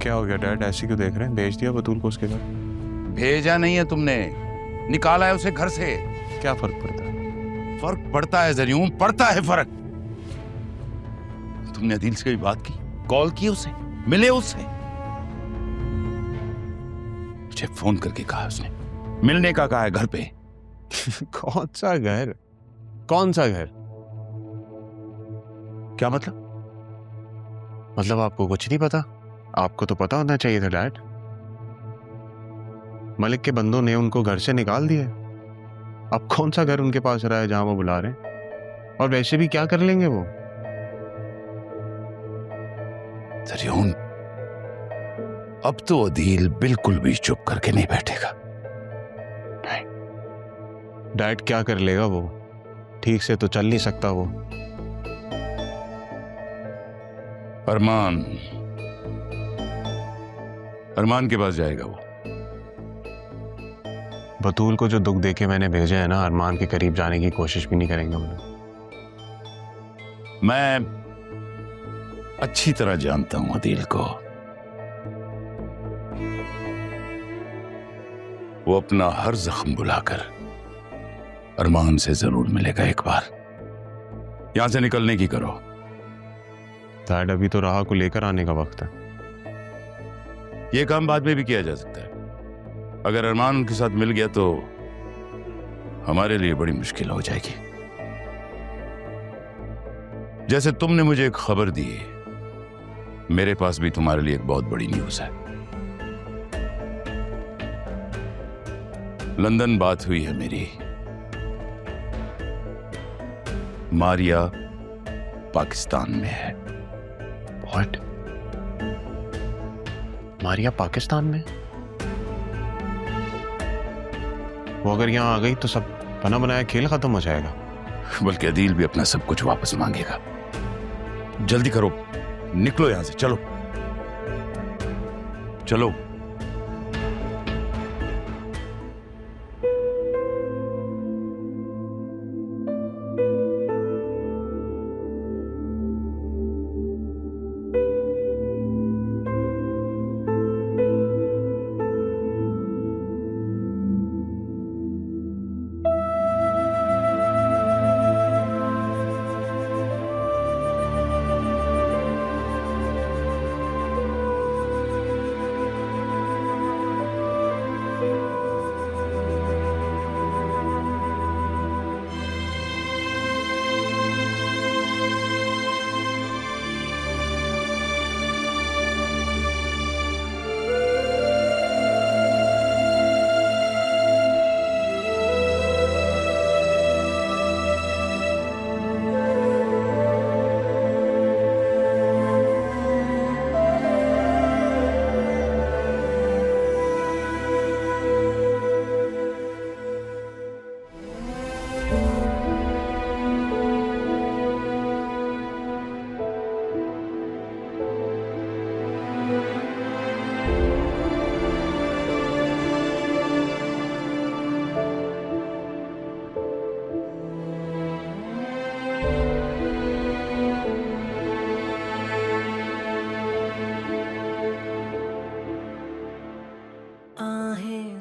क्या हो गया डैड, ऐसे क्यों देख रहे हैं? भेज दिया बतूल को उसके घर? भेजा नहीं है तुमने, निकाला है उसे घर से। क्या फर्क पड़ता है? फर्क पड़ता है ज़रियून, पड़ता है फर्क। तुमने अदील से भी बात की, कॉल की उसे, मिले उससे? मुझे फोन करके कहा उसने, मिलने का कहा है घर पे। कौन सा घर? कौन सा घर? क्या मतलब? मतलब आपको कुछ नहीं पता? आपको तो पता होना चाहिए था डैड। मलिक के बंदों ने उनको घर से निकाल दिया। अब कौन सा घर उनके पास रहा है जहां वो बुला रहे हैं? और वैसे भी क्या कर लेंगे वो? ज़रियून, अब तो अदील बिल्कुल भी चुप करके नहीं बैठेगा। डैड क्या कर लेगा वो? ठीक से तो चल नहीं सकता वो। अरमान के पास जाएगा वो। बतूल को जो दुख देके मैंने भेजा है ना, अरमान के करीब जाने की कोशिश भी नहीं करेंगे वो। मैं अच्छी तरह जानता हूं अदील को। वो अपना हर जख्म बुलाकर अरमान से जरूर मिलेगा एक बार। यहां से निकलने की करो। डैड अभी तो राह को लेकर आने का वक्त है। यह काम बाद में भी किया जा सकता है। अगर अरमान उनके साथ मिल गया तो हमारे लिए बड़ी मुश्किल हो जाएगी। जैसे तुमने मुझे एक खबर दी, मेरे पास भी तुम्हारे लिए एक बहुत बड़ी न्यूज़ है। लंदन बात हुई है मेरी। मारिया पाकिस्तान में है। व्हाट? मारिया पाकिस्तान में? वो अगर यहां आ गई तो सब बना बनाया खेल खत्म हो जाएगा। बल्कि अदील भी अपना सब कुछ वापस मांगेगा। जल्दी करो, निकलो यहां से। चलो चलो।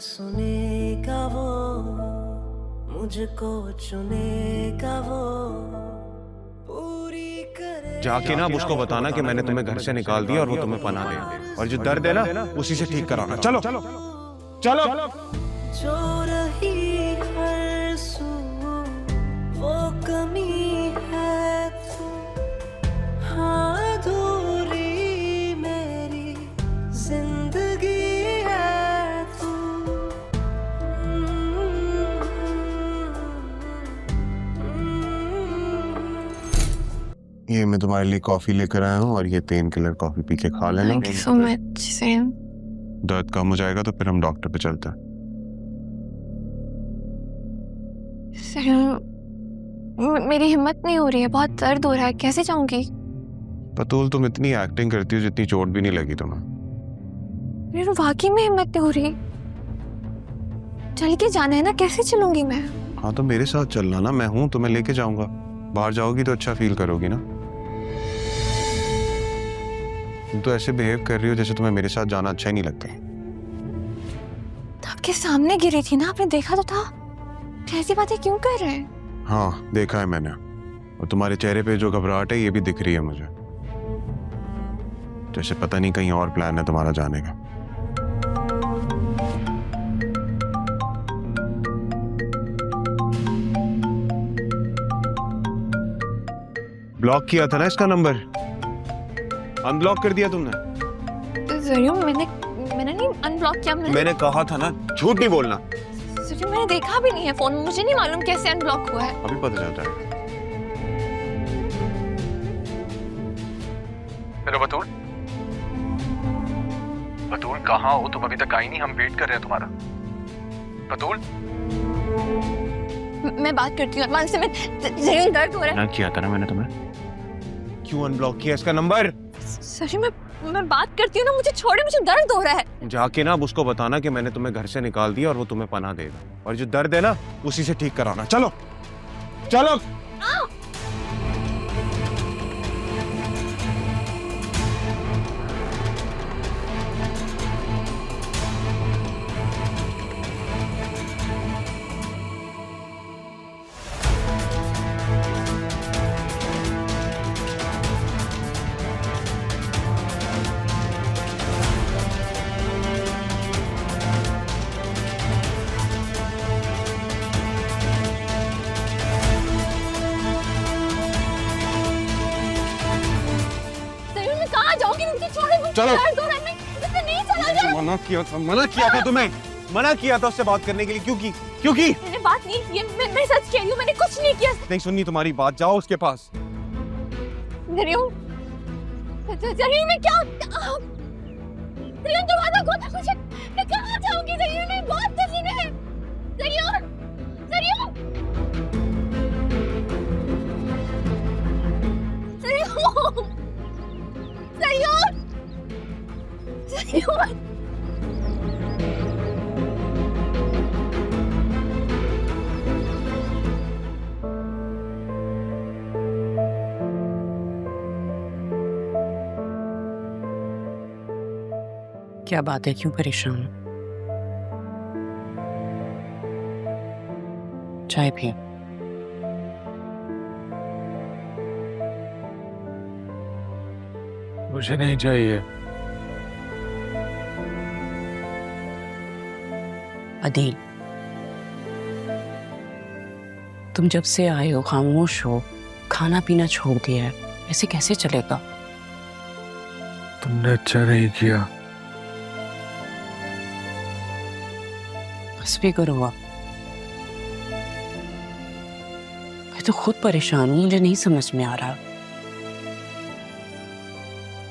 सुनेगा वो, मुझको चुनेगा वो, पूरी करे। जाके ना उसको बताना कि मैंने तुम्हें घर से निकाल दिया और वो तुम्हें पनाह दे, और जो दर्द है ना उसी से ठीक कराना। चलो चलो चलो। जो रही हर सू वो कमी है तू, हाँ अधूरी मेरी जिंदगी है तू। ये मैं तुम्हारे लिए कॉफी लेकर आया हूँ, और ये पेन किलर कॉफी पी के खा लेना। Thank you so much same. दर्द कम हो जाएगा तो फिर हम डॉक्टर पे चलते हैं। मेरी हिम्मत नहीं हो रही है, बहुत दर्द हो रहा है, कैसे जाऊंगी? बतूल तुम इतनी एक्टिंग करती हो जितनी चोट भी नहीं लगी तुम्हें। मेरे वाकई में हिम्मत नहीं हो रही। चल के जाना है ना, कैसे चलूंगी मैं? हाँ तो मेरे साथ चलना ना, मैं हूँ, तुम्हें लेके जाऊंगा। बाहर जाओगी तो अच्छा फील करोगी ना। तुम तो ऐसे बिहेव कर रही हो जैसे तुम्हें मेरे साथ जाना अच्छा ही नहीं लगता। आपके सामने गिरी थी ना, आपने देखा तो था। कैसी बातें क्यों कर रहे हैं? हाँ देखा है मैंने, और तुम्हारे चेहरे पे जो घबराहट है ये भी दिख रही है मुझे, जैसे पता नहीं कहीं और प्लान है तुम्हारा जाने का। ब्लॉक किया था ना इसका नंबर, अनब्लॉक कर दिया तुमने। जरियो, मैंने नहीं अनब्लॉक किया। मैंने कहा था ना, झूठ नहीं बोलना। जरियो, मैंने देखा भी नहीं है फोन, मुझे नहीं मालूम कैसे अनब्लॉक हुआ है। अभी पता चल जाएगा। हेलो बतूल, बतूल कहाँ हो तुम? अभी तक आई नहीं, हम वेट कर रहे हैं तुम्हारा। बतूल मैं बात करती हूँ अरमान से। मैं जरियो, दर्द हो रहा है। ना किया था ना मैंने तुम्हें, क्यों अनब्लॉक किया इसका नंबर? जरियो, मैं बात करती हूँ ना, मुझे छोड़े, मुझे दर्द हो रहा है। जाके ना अब उसको बताना कि मैंने तुम्हें घर से निकाल दिया और वो तुम्हें पनाह देगा, और जो दर्द है ना उसी से ठीक कराना। चलो चलो। जरियो, मैं कहाँ जाऊँगी? मुझे छोड़े, मुझे चलो। दर्द हो रहा है। मैं इससे नहीं चला जा। मना किया था तुम्हें, मना किया था उससे बात करने के लिए। क्योंकि मैंने बात नहीं की है, मैं सच कह रही हूँ, मैंने कुछ नहीं किया। नहीं सुननी तुम्हारी बात, जाओ उसके पास। जरियो, जरियो, मैं क्या जरियो, दरवाजा खोलो मुझे। मैं कहाँ जाऊँगी जरियो? मैं बहुत दुखी में है। जरियो, जरियो, जरियो, जरियो, जरियो। क्या बात है, क्यों परेशान हो? चाय पिए। मुझे नहीं चाहिए। अदील, तुम जब से आए हो खामोश हो, खाना पीना छोड़ दिया है, ऐसे कैसे चलेगा? तुमने अच्छा नहीं किया। बस भी करो आप। मैं तो खुद परेशान हूँ, मुझे नहीं समझ में आ रहा।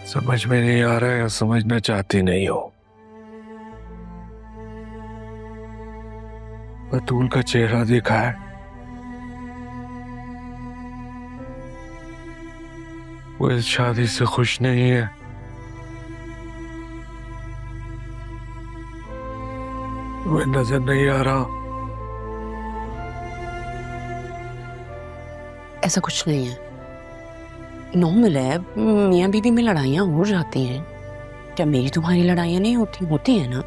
समझ में नहीं आ रहा है या समझना चाहती नहीं हो? बतूल का चेहरा देखा है? वो इस शादी से खुश नहीं है। वो नजर नहीं आ रहा। ऐसा कुछ नहीं है, नॉर्मल है। मियाँ बीवी में लड़ाइयाँ हो जाती हैं। क्या मेरी तुम्हारी लड़ाइयाँ नहीं होती? होती है ना।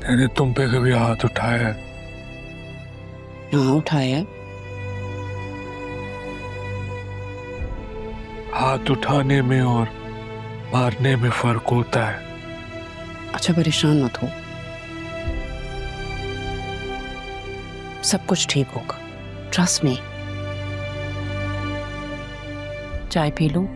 मैंने तुम पे कभी हाथ उठाया है? हाँ, उठाया। हाथ उठाने में और मारने में फर्क होता है। अच्छा, परेशान मत हो, सब कुछ ठीक होगा, ट्रस्ट मी। चाय पी लो।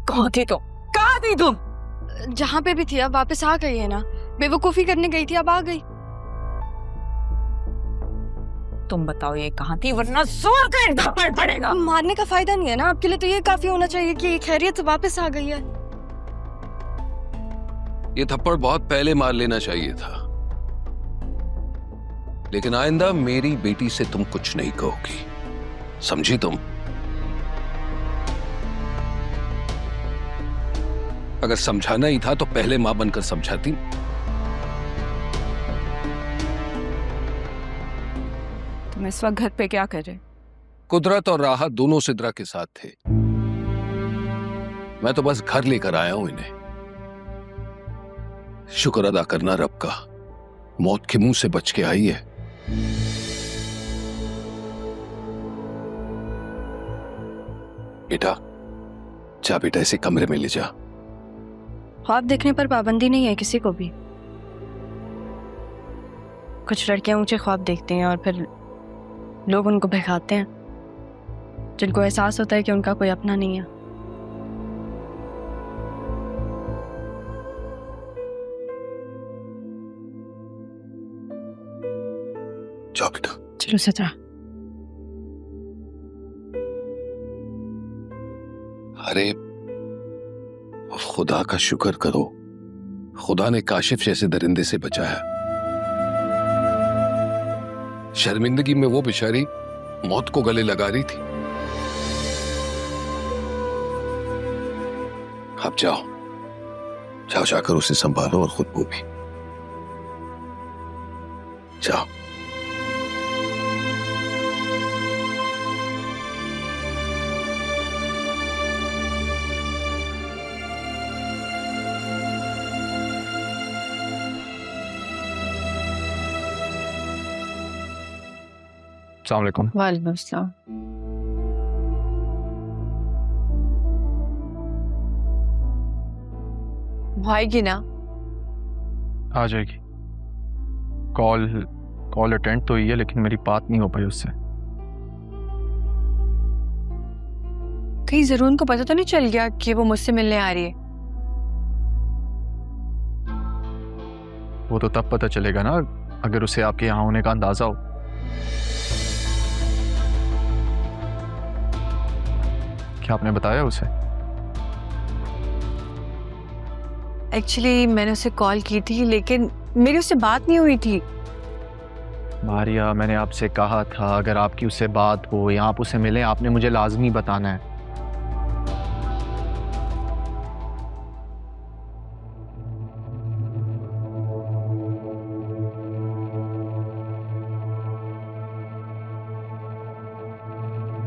कहाँ थे तुम? कहाँ गई तुम? जहाँ पे भी थी अब वापस आ गई है ना। बेवकूफी करने गई थी, अब आ गई। तुम बताओ ये कहाँ थी, वरना जोर का एक थप्पड़ पड़ेगा। मारने का फायदा नहीं है ना, आपके लिए तो ये काफी होना चाहिए कि खैरियत से वापस आ गई है। ये थप्पड़ बहुत पहले मार लेना चाहिए था, लेकिन आइंदा मेरी बेटी से तुम कुछ नहीं कहोगी, समझी तुम? अगर समझाना ही था तो पहले मां बनकर समझाती। तुम इस वक्त घर पे क्या कर रहे? कुदरत और राहत दोनों सिद्रा के साथ थे। मैं तो बस घर लेकर आया हूं इन्हें। शुक्र अदा करना रब का, मौत के मुंह से बच के आई है। बेटा जा, बेटा इसे कमरे में ले जा। ख्वाब देखने पर पाबंदी नहीं है किसी को भी। कुछ लड़कियां ऊंचे ख्वाब देखती हैं और फिर लोग उनको भगाते हैं, जिनको एहसास होता है कि उनका कोई अपना नहीं है। जाओ बेटा। चलो सचा। अरे खुदा का शुक्र करो, खुदा ने काशिफ जैसे दरिंदे से बचाया। शर्मिंदगी में वो बेचारी मौत को गले लगा रही थी। अब जाओ जाओ, जाकर उसे संभालो और खुद को भी। जाओ। अस्सलाम वालेकुम। वालेकुम अस्सलाम। आएगी ना? आ जाएगी। कॉल अटेंड तो हुई है, लेकिन मेरी बात नहीं हो पाई उससे। कहीं जरूर उनको पता तो नहीं चल गया कि वो मुझसे मिलने आ रही है? वो तो तब पता चलेगा ना अगर उसे आपके यहाँ होने का अंदाजा हो। क्या आपने बताया उसे? एक्चुअली मैंने उसे कॉल की थी, लेकिन मेरी उससे बात नहीं हुई थी। मारिया, मैंने आपसे कहा था अगर आपकी उससे बात हो या आप उसे मिले, आपने मुझे लाजमी बताना है।